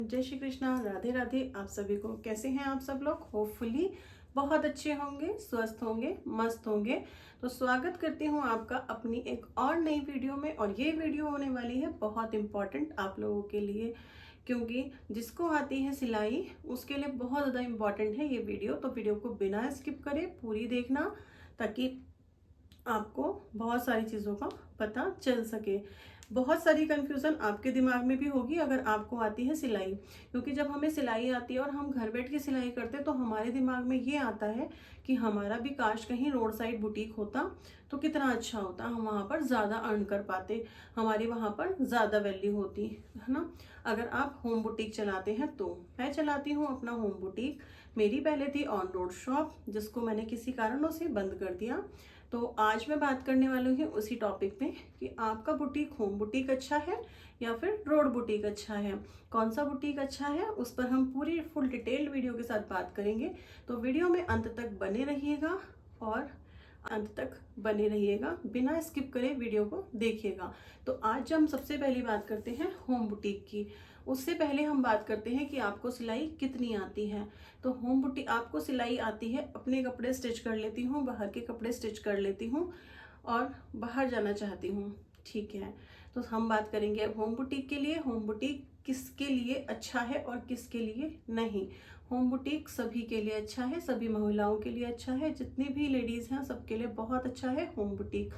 जय श्री कृष्णा, राधे राधे। आप सभी को कैसे हैं आप सब लोग? होपफुली बहुत अच्छे होंगे, स्वस्थ होंगे, मस्त होंगे। तो स्वागत करती हूँ आपका अपनी एक और नई वीडियो में। और ये वीडियो होने वाली है बहुत इम्पॉर्टेंट आप लोगों के लिए, क्योंकि जिसको आती है सिलाई उसके लिए बहुत ज़्यादा इम्पॉर्टेंट है ये वीडियो। तो वीडियो को बिना स्किप करे पूरी देखना, ताकि आपको बहुत सारी चीज़ों का पता चल सके। बहुत सारी कंफ्यूजन आपके दिमाग में भी होगी अगर आपको आती है सिलाई, क्योंकि जब हमें सिलाई आती है और हम घर बैठ के सिलाई करते हैं तो हमारे दिमाग में ये आता है कि हमारा भी काश कहीं रोड साइड बुटीक होता तो कितना अच्छा होता, हम वहाँ पर ज़्यादा अर्न कर पाते, हमारी वहाँ पर ज़्यादा वैल्यू होती है ना। अगर आप होम बुटीक चलाते हैं तो मैं चलाती हूँ अपना होम बुटीक। मेरी पहले थी ऑन रोड शॉप, जिसको मैंने किसी कारणों से बंद कर दिया। तो आज मैं बात करने वाली हूँ उसी टॉपिक पे कि आपका बुटीक होम बुटीक अच्छा है या फिर रोड बुटीक अच्छा है, कौन सा बुटीक अच्छा है, उस पर हम पूरी फुल डिटेल्ड वीडियो के साथ बात करेंगे। तो वीडियो में अंत तक बने रहिएगा और अंत तक बने रहिएगा, बिना स्किप करे वीडियो को देखिएगा। तो आज हम सबसे पहली बात करते हैं होम बुटीक की। उससे पहले हम बात करते हैं कि आपको सिलाई कितनी आती है। तो होम बुटीक आपको सिलाई आती है, अपने कपड़े स्टिच कर लेती हूँ, बाहर के कपड़े स्टिच कर लेती हूँ और बाहर जाना चाहती हूँ, ठीक है। तो हम बात करेंगे अब होम बुटीक के लिए। होम बुटीक किसके लिए अच्छा है और किसके लिए नहीं। होम बुटीक सभी के लिए अच्छा है, सभी महिलाओं के लिए अच्छा है, जितनी भी लेडीज हैं सबके लिए बहुत अच्छा है होम बुटीक।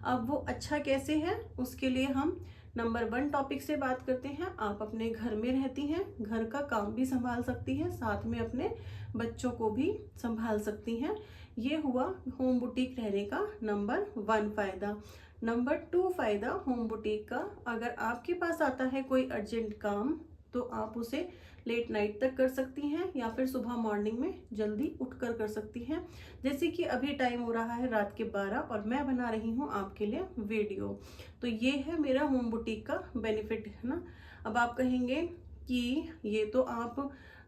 अब वो अच्छा कैसे है उसके लिए हम नंबर 1 टॉपिक से बात करते हैं। आप अपने घर में रहती हैं, घर का काम भी संभाल सकती हैं, साथ में अपने बच्चों को भी संभाल सकती हैं। ये हुआ होम बुटीक रहने का नंबर 1 फायदा। नंबर 2 फायदा होम बुटीक का, अगर आपके पास आता है कोई अर्जेंट काम तो आप उसे लेट नाइट तक कर सकती हैं या फिर सुबह मॉर्निंग में जल्दी उठकर कर सकती हैं। जैसे कि अभी टाइम हो रहा है रात के 12 और मैं बना रही हूँ आपके लिए वीडियो। तो ये है मेरा होम बुटीक का बेनिफिट, है ना। अब आप कहेंगे कि ये तो आप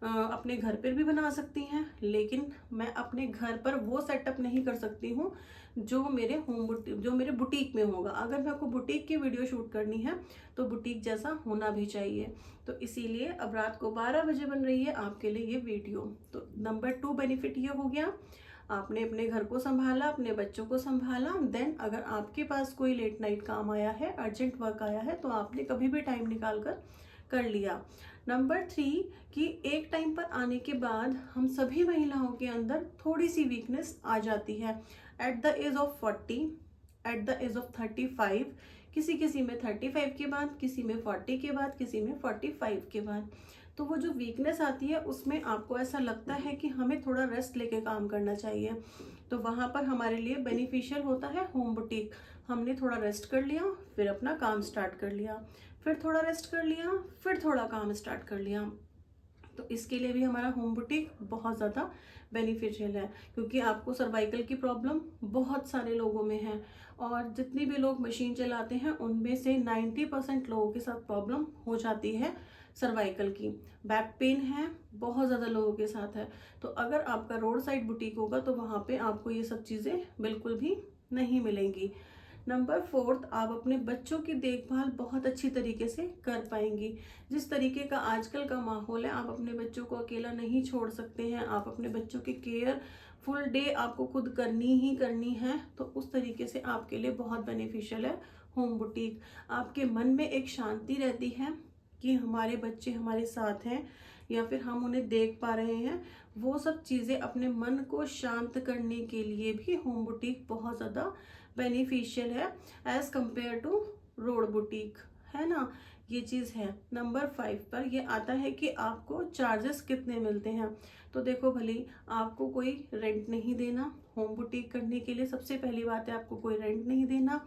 अपने घर पर भी बना सकती हैं, लेकिन मैं अपने घर पर वो सेटअप नहीं कर सकती हूँ जो मेरे बुटीक में होगा। अगर मेरे को बुटीक की वीडियो शूट करनी है तो बुटीक जैसा होना भी चाहिए। तो इसीलिए अब रात को 12 बजे बन रही है आपके लिए ये वीडियो। तो नंबर 2 बेनिफिट ये हो गया, आपने अपने घर को संभाला, अपने बच्चों को संभाला। देन अगर आपके पास कोई लेट नाइट काम आया है, अर्जेंट वर्क आया है, तो आपने कभी भी टाइम निकाल कर लिया। नंबर 3 कि एक टाइम पर आने के बाद हम सभी महिलाओं के अंदर थोड़ी सी वीकनेस आ जाती है। At the age of 40, at the age of 35, किसी किसी में 35 के बाद, किसी में 40 के बाद, किसी में 45 के बाद। तो वो जो वीकनेस आती है उसमें आपको ऐसा लगता है कि हमें थोड़ा रेस्ट लेके काम करना चाहिए। तो वहाँ पर हमारे लिए बेनिफिशियल होता है होम बुटीक। हमने थोड़ा रेस्ट कर लिया, फिर अपना काम स्टार्ट कर लिया, फिर थोड़ा रेस्ट कर लिया, फिर थोड़ा काम स्टार्ट कर लिया। तो इसके लिए भी हमारा होम बुटीक बहुत ज़्यादा बेनिफिशियल है, क्योंकि आपको सर्वाइकल की प्रॉब्लम बहुत सारे लोगों में है। और जितने भी लोग मशीन चलाते हैं उनमें से 90% लोगों के साथ प्रॉब्लम हो जाती है सर्वाइकल की। बैक पेन है, बहुत ज़्यादा लोगों के साथ है। तो अगर आपका रोड साइड बुटीक होगा तो वहाँ पे आपको ये सब चीज़ें बिल्कुल भी नहीं मिलेंगी। नंबर 4, आप अपने बच्चों की देखभाल बहुत अच्छी तरीके से कर पाएंगी। जिस तरीके का आजकल का माहौल है, आप अपने बच्चों को अकेला नहीं छोड़ सकते हैं, आप अपने बच्चों की केयर फुल डे आपको खुद करनी ही करनी है। तो उस तरीके से आपके लिए बहुत बेनिफिशियल है होम बुटीक। आपके मन में एक शांति रहती है कि हमारे बच्चे हमारे साथ हैं या फिर हम उन्हें देख पा रहे हैं। वो सब चीज़ें अपने मन को शांत करने के लिए भी होम बुटीक बहुत ज़्यादा बेनिफिशियल है as compare to road boutique, है ना। ये चीज़ है। नंबर 5 पर ये आता है कि आपको चार्जेस कितने मिलते हैं। तो देखो भली, आपको कोई रेंट नहीं देना होम बुटीक करने के लिए। सबसे पहली बात है आपको कोई रेंट नहीं देना,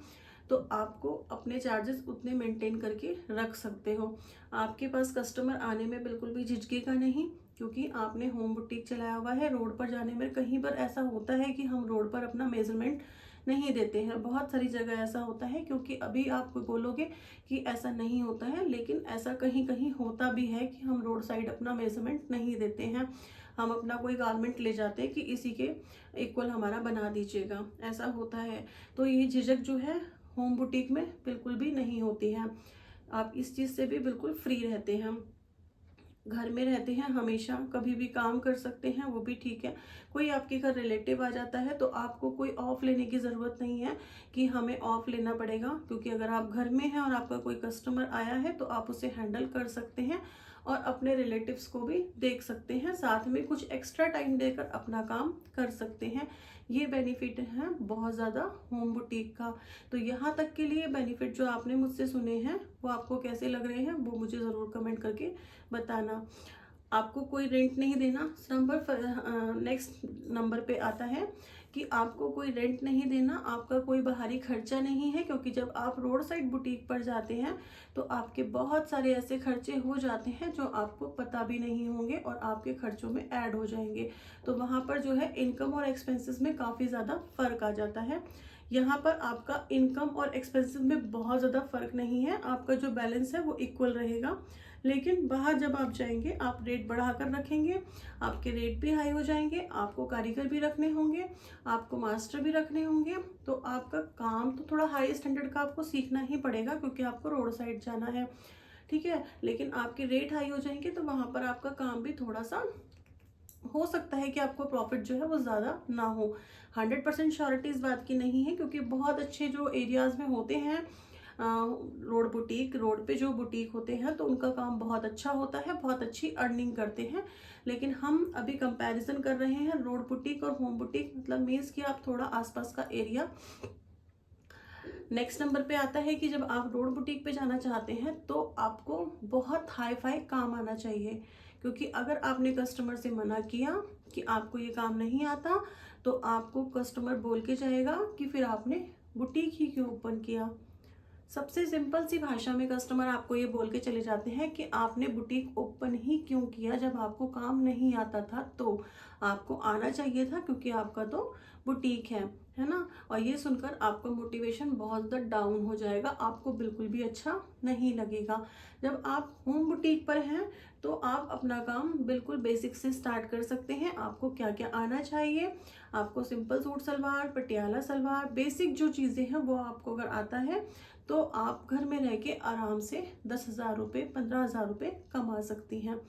तो आपको अपने चार्जेस उतने मेंटेन करके रख सकते हो। आपके पास कस्टमर आने में बिल्कुल भी झिझकेगा नहीं, क्योंकि आपने होम बुटीक चलाया हुआ है। रोड पर जाने में कहीं पर ऐसा होता है कि हम रोड पर अपना मेजरमेंट नहीं देते हैं, बहुत सारी जगह ऐसा होता है। क्योंकि अभी आप बोलोगे कि ऐसा नहीं होता है, लेकिन ऐसा कहीं कहीं होता भी है कि हम रोड साइड अपना मेजरमेंट नहीं देते हैं। हम अपना कोई गारमेंट ले जाते हैं कि इसी के इक्वल हमारा बना दीजिएगा, ऐसा होता है। तो ये झिझक जो है होम बुटीक में बिल्कुल भी नहीं होती है, आप इस चीज़ से भी बिल्कुल फ्री रहते हैं। घर में रहते हैं, हमेशा कभी भी काम कर सकते हैं, वो भी ठीक है। कोई आपके घर रिलेटिव आ जाता है तो आपको कोई ऑफ लेने की ज़रूरत नहीं है कि हमें ऑफ लेना पड़ेगा, क्योंकि अगर आप घर में हैं और आपका कोई कस्टमर आया है तो आप उसे हैंडल कर सकते हैं और अपने रिलेटिव्स को भी देख सकते हैं, साथ में कुछ एक्स्ट्रा टाइम देकर अपना काम कर सकते हैं। ये बेनिफिट है बहुत ज़्यादा होम बुटीक का। तो यहाँ तक के लिए बेनिफिट जो आपने मुझसे सुने हैं वो आपको कैसे लग रहे हैं वो मुझे ज़रूर कमेंट करके बताना। आपको कोई रेंट नहीं देना, नेक्स्ट नंबर पे आता है कि आपको कोई रेंट नहीं देना, आपका कोई बाहरी खर्चा नहीं है, क्योंकि जब आप रोड साइड बुटीक पर जाते हैं तो आपके बहुत सारे ऐसे खर्चे हो जाते हैं जो आपको पता भी नहीं होंगे और आपके खर्चों में ऐड हो जाएंगे। तो वहाँ पर जो है इनकम और एक्सपेंसेस में काफ़ी ज़्यादा फर्क आ जाता है। यहाँ पर आपका इनकम और एक्सपेंसेस में बहुत ज़्यादा फर्क नहीं है, आपका जो बैलेंस है वो इक्वल रहेगा। लेकिन बाहर जब आप जाएंगे आप रेट बढ़ाकर रखेंगे, आपके रेट भी हाई हो जाएंगे, आपको कारीगर भी रखने होंगे, आपको मास्टर भी रखने होंगे, तो आपका काम तो थोड़ा हाई स्टैंडर्ड का आपको सीखना ही पड़ेगा, क्योंकि आपको रोड साइड जाना है, ठीक है। लेकिन आपके रेट हाई हो जाएंगे तो वहाँ पर आपका काम भी थोड़ा सा हो सकता है कि आपको प्रॉफिट जो है वो ज़्यादा ना हो। 100% श्योरिटी इस बात की नहीं है, क्योंकि बहुत अच्छे जो एरियाज़ में होते हैं रोड बुटीक, रोड पे जो बुटीक होते हैं तो उनका काम बहुत अच्छा होता है, बहुत अच्छी अर्निंग करते हैं। लेकिन हम अभी कंपैरिजन कर रहे हैं रोड बुटीक और होम बुटीक, मतलब मीन्स कि आप थोड़ा आसपास का एरिया। नेक्स्ट नंबर पे आता है कि जब आप रोड बुटीक पे जाना चाहते हैं तो आपको बहुत हाई फाई काम आना चाहिए, क्योंकि अगर आपने कस्टमर से मना किया कि आपको ये काम नहीं आता तो आपको कस्टमर बोल के जाएगा कि फिर आपने बुटीक ही क्यों ओपन किया। सबसे सिंपल सी भाषा में कस्टमर आपको ये बोल के चले जाते हैं कि आपने बुटीक ओपन ही क्यों किया जब आपको काम नहीं आता था। तो आपको आना चाहिए था, क्योंकि आपका तो बुटीक है ना। और ये सुनकर आपका मोटिवेशन बहुत ज़्यादा डाउन हो जाएगा, आपको बिल्कुल भी अच्छा नहीं लगेगा। जब आप होम बुटीक पर हैं तो आप अपना काम बिल्कुल बेसिक से स्टार्ट कर सकते हैं। आपको क्या क्या आना चाहिए, आपको simple suit salwar, Patiala salwar, basic जो चीज़ें हैं वो आपको अगर आता है तो आप घर में रह के आराम से 10,000 रुपये, 15,000 रुपये कमा सकती हैं।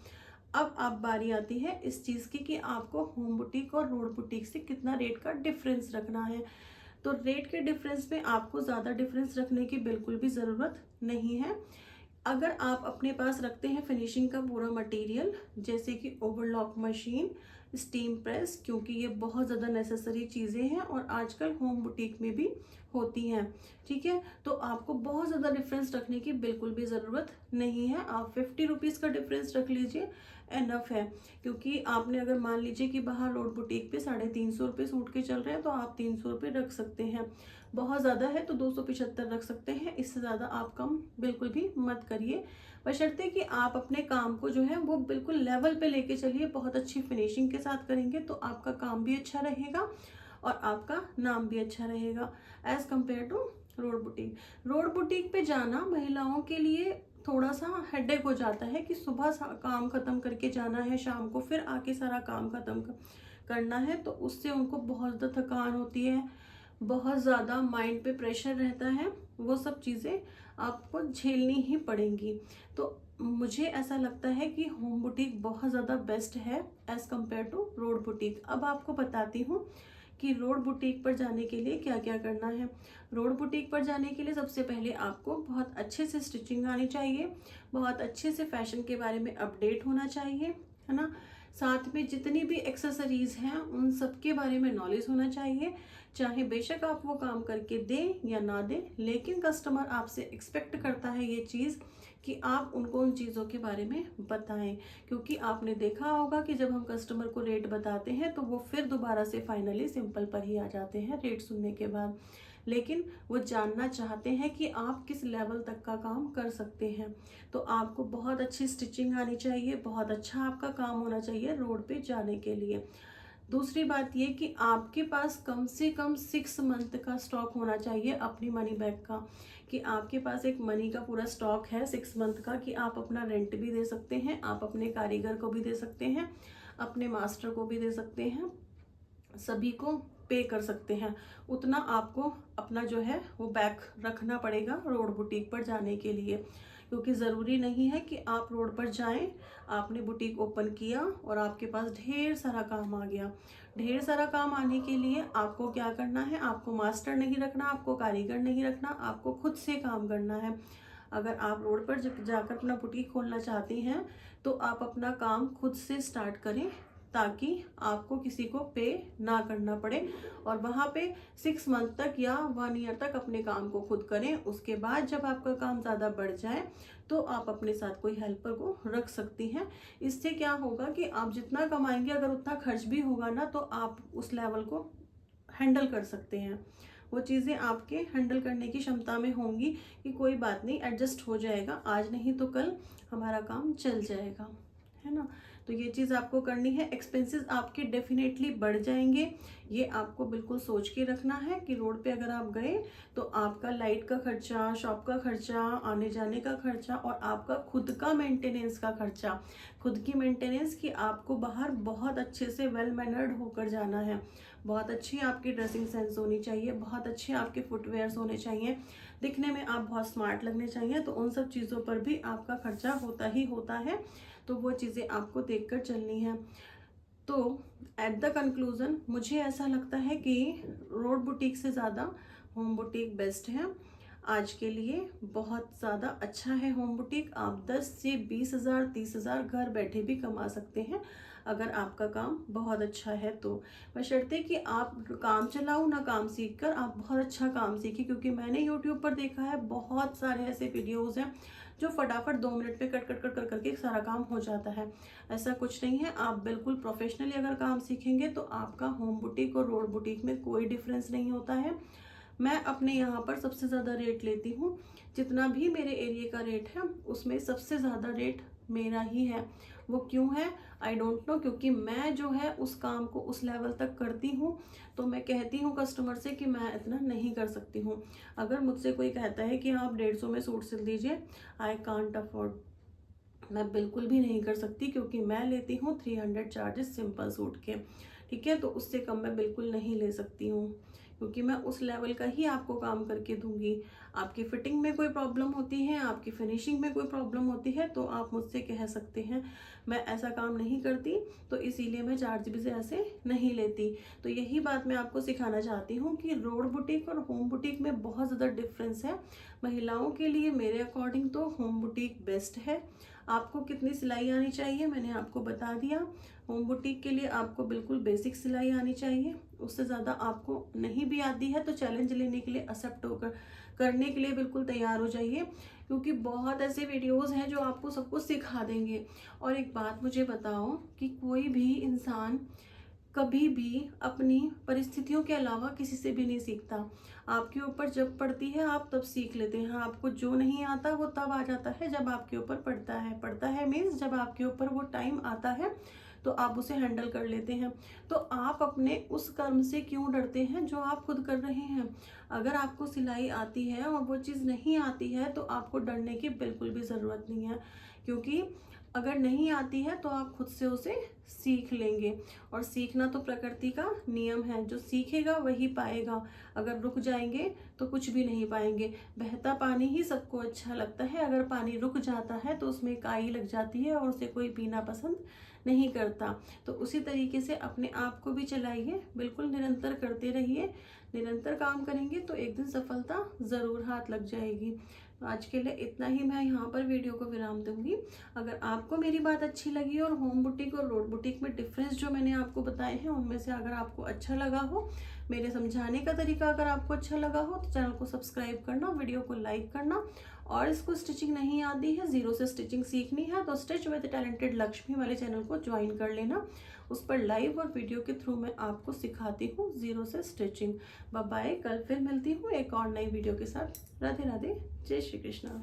अब आप बारी आती है इस चीज़ की कि आपको होम बुटीक और रोड बुटीक से कितना रेट का डिफरेंस रखना है। तो रेट के डिफरेंस में आपको ज़्यादा डिफरेंस रखने की बिल्कुल भी ज़रूरत नहीं है। अगर आप अपने पास रखते हैं फिनिशिंग का पूरा मटेरियल, जैसे कि ओवरलॉक मशीन, स्टीम प्रेस, क्योंकि ये बहुत ज़्यादा नेसेसरी चीज़ें हैं और आजकल होम बुटीक में भी होती हैं, ठीक है। तो आपको बहुत ज़्यादा डिफरेंस रखने की बिल्कुल भी ज़रूरत नहीं है। आप 50 रुपीज़ का डिफरेंस रख लीजिए, एनफ है। क्योंकि आपने अगर मान लीजिए कि बाहर रोड बुटीक पे 350 रुपये सूट के चल रहे हैं तो आप 300 रुपये रख सकते हैं। बहुत ज़्यादा है तो 275 रख सकते हैं, इससे ज़्यादा आप कम बिल्कुल भी मत करिए। बशर्ते कि आप अपने काम को जो है वो बिल्कुल लेवल पे लेके चलिए, बहुत अच्छी फिनिशिंग के साथ करेंगे तो आपका काम भी अच्छा रहेगा और आपका नाम भी अच्छा रहेगा as compare to road boutique. Road boutique पे जाना महिलाओं के लिए थोड़ा सा हेडेक हो जाता है कि सुबह काम खत्म करके जाना है, शाम को फिर आके सारा काम खत्म करना है, तो उससे उनको बहुत ज़्यादा थकान होती है, बहुत ज़्यादा माइंड पे प्रेशर रहता है, वो सब चीज़ें आपको झेलनी ही पड़ेंगी। तो मुझे ऐसा लगता है कि होम बुटीक बहुत ज़्यादा बेस्ट है as compare to road boutique. अब आपको बताती हूँ कि रोड बुटीक पर जाने के लिए क्या क्या करना है। रोड बुटीक पर जाने के लिए सबसे पहले आपको बहुत अच्छे से स्टिचिंग आनी चाहिए, बहुत अच्छे से फैशन के बारे में अपडेट होना चाहिए, है ना। साथ में जितनी भी एक्सेसरीज हैं उन सब के बारे में नॉलेज होना चाहिए। चाहे बेशक आप वो काम करके दें या ना दें, लेकिन कस्टमर आपसे एक्सपेक्ट करता है ये चीज़ कि आप उनको उन चीज़ों के बारे में बताएं। क्योंकि आपने देखा होगा कि जब हम कस्टमर को रेट बताते हैं तो वो फिर दोबारा से फाइनली सिंपल पर ही आ जाते हैं रेट सुनने के बाद। लेकिन वो जानना चाहते हैं कि आप किस लेवल तक का काम कर सकते हैं। तो आपको बहुत अच्छी स्टिचिंग आनी चाहिए, बहुत अच्छा आपका काम होना चाहिए रोड पे जाने के लिए। दूसरी बात ये कि आपके पास कम से कम 6 मंथ का स्टॉक होना चाहिए अपनी मनी बैग का, कि आपके पास एक मनी का पूरा स्टॉक है 6 मंथ का, कि आप अपना रेंट भी दे सकते हैं, आप अपने कारीगर को भी दे सकते हैं, अपने मास्टर को भी दे सकते हैं, सभी को पे कर सकते हैं। उतना आपको अपना जो है वो बैग रखना पड़ेगा रोड बुटीक पर जाने के लिए। क्योंकि ज़रूरी नहीं है कि आप रोड पर जाएं, आपने बुटीक ओपन किया और आपके पास ढेर सारा काम आ गया। ढेर सारा काम आने के लिए आपको क्या करना है, आपको मास्टर नहीं रखना, आपको कारीगर नहीं रखना, आपको खुद से काम करना है। अगर आप रोड पर जाकर अपना बुटीक खोलना चाहती हैं तो आप अपना काम खुद से स्टार्ट करें, ताकि आपको किसी को पे ना करना पड़े, और वहाँ पे 6 मंथ तक या 1 ईयर तक अपने काम को खुद करें। उसके बाद जब आपका काम ज़्यादा बढ़ जाए तो आप अपने साथ कोई हेल्पर को रख सकती हैं। इससे क्या होगा कि आप जितना कमाएंगे, अगर उतना खर्च भी होगा ना, तो आप उस लेवल को हैंडल कर सकते हैं। वो चीज़ें आपके हैंडल करने की क्षमता में होंगी कि कोई बात नहीं, एडजस्ट हो जाएगा, आज नहीं तो कल हमारा काम चल जाएगा, है ना। तो ये चीज़ आपको करनी है। एक्सपेंसेस आपके डेफिनेटली बढ़ जाएंगे, ये आपको बिल्कुल सोच के रखना है कि रोड पे अगर आप गए तो आपका लाइट का खर्चा, शॉप का खर्चा, आने जाने का खर्चा और आपका खुद का मेंटेनेंस का खर्चा, खुद की मेंटेनेंस कि आपको बाहर बहुत अच्छे से वेल मैनर्ड होकर जाना है, बहुत अच्छी आपकी ड्रेसिंग सेंस होनी चाहिए, बहुत अच्छे आपके फुटवेयर्स होने चाहिए, दिखने में आप बहुत स्मार्ट लगने चाहिए। तो उन सब चीज़ों पर भी आपका खर्चा होता ही होता है, तो वो चीज़ें आपको देखकर चलनी है। तो एट द कंक्लूज़न मुझे ऐसा लगता है कि रोड बुटीक से ज़्यादा होम बुटीक बेस्ट है आज के लिए। बहुत ज़्यादा अच्छा है होम बुटीक। आप 10 से 20 हज़ार 30 हज़ार घर बैठे भी कमा सकते हैं अगर आपका काम बहुत अच्छा है तो। बशर्ते कि आप काम चलाओ ना काम सीख कर आप बहुत अच्छा काम सीखें, क्योंकि मैंने यूट्यूब पर देखा है बहुत सारे ऐसे वीडियोज़ हैं जो फटाफट 2 मिनट में कट कट कट कर करके सारा काम हो जाता है। ऐसा कुछ नहीं है। आप बिल्कुल प्रोफेशनली अगर काम सीखेंगे तो आपका होम बुटीक और रोड बुटीक में कोई डिफरेंस नहीं होता है। मैं अपने यहाँ पर सबसे ज़्यादा रेट लेती हूँ, जितना भी मेरे एरिया का रेट है उसमें सबसे ज़्यादा रेट मेरा ही है। वो क्यों है आई डोंट नो, क्योंकि मैं जो है उस काम को उस लेवल तक करती हूँ, तो मैं कहती हूँ कस्टमर से कि मैं इतना नहीं कर सकती हूँ। अगर मुझसे कोई कहता है कि आप 150 में सूट सिल दीजिए, आई कांट अफोर्ड, मैं बिल्कुल भी नहीं कर सकती, क्योंकि मैं लेती हूँ 300 चार्जेस सिंपल सूट के, ठीक है। तो उससे कम मैं बिल्कुल नहीं ले सकती हूँ, क्योंकि मैं उस लेवल का ही आपको काम करके दूंगी। आपकी फिटिंग में कोई प्रॉब्लम होती है, आपकी फिनिशिंग में कोई प्रॉब्लम होती है तो आप मुझसे कह सकते हैं। मैं ऐसा काम नहीं करती, तो इसीलिए मैं चार्ज भी ऐसे नहीं लेती। तो यही बात मैं आपको सिखाना चाहती हूँ कि रोड बुटीक और होम बुटीक में बहुत ज़्यादा डिफरेंस है। महिलाओं के लिए मेरे अकॉर्डिंग तो होम बुटीक बेस्ट है। आपको कितनी सिलाई आनी चाहिए मैंने आपको बता दिया। होम बुटीक के लिए आपको बिल्कुल बेसिक सिलाई आनी चाहिए, उससे ज़्यादा आपको नहीं भी आती है तो चैलेंज लेने के लिए, एक्सेप्ट होकर करने के लिए बिल्कुल तैयार हो जाइए, क्योंकि बहुत ऐसे वीडियोस हैं जो आपको सब कुछ सिखा देंगे। और एक बात मुझे बताओ कि कोई भी इंसान कभी भी अपनी परिस्थितियों के अलावा किसी से भी नहीं सीखता। आपके ऊपर जब पड़ती है आप तब सीख लेते हैं। आपको जो नहीं आता वो तब आ जाता है जब आपके ऊपर पड़ता है मीन्स जब आपके ऊपर वो टाइम आता है तो आप उसे हैंडल कर लेते हैं। तो आप अपने उस कर्म से क्यों डरते हैं जो आप खुद कर रहे हैं। अगर आपको सिलाई आती है और वो चीज़ नहीं आती है तो आपको डरने की बिल्कुल भी ज़रूरत नहीं है, क्योंकि अगर नहीं आती है तो आप खुद से उसे सीख लेंगे। और सीखना तो प्रकृति का नियम है, जो सीखेगा वही पाएगा। अगर रुक जाएंगे तो कुछ भी नहीं पाएंगे। बहता पानी ही सबको अच्छा लगता है, अगर पानी रुक जाता है तो उसमें काई लग जाती है और उसे कोई पीना पसंद नहीं करता। तो उसी तरीके से अपने आप को भी चलाइए, बिल्कुल निरंतर करते रहिए। निरंतर काम करेंगे तो एक दिन सफलता ज़रूर हाथ लग जाएगी। तो आज के लिए इतना ही मैं यहाँ पर वीडियो को विराम दूंगी। अगर आपको मेरी बात अच्छी लगी और होम बुटीक और रोड बुटीक में डिफरेंस जो मैंने आपको बताए हैं उनमें से अगर आपको अच्छा लगा हो, मेरे समझाने का तरीका अगर आपको अच्छा लगा हो, तो चैनल को सब्सक्राइब करना, वीडियो को लाइक करना। और इसको स्टिचिंग नहीं आती है, जीरो से स्टिचिंग सीखनी है, तो स्टिच विद टैलेंटेड लक्ष्मी वाले चैनल को ज्वाइन कर लेना। उस पर लाइव और वीडियो के थ्रू मैं आपको सिखाती हूँ जीरो से स्टिचिंग। बाय बाय, कल फिर मिलती हूँ एक और नई वीडियो के साथ। राधे राधे, जय श्री कृष्णा।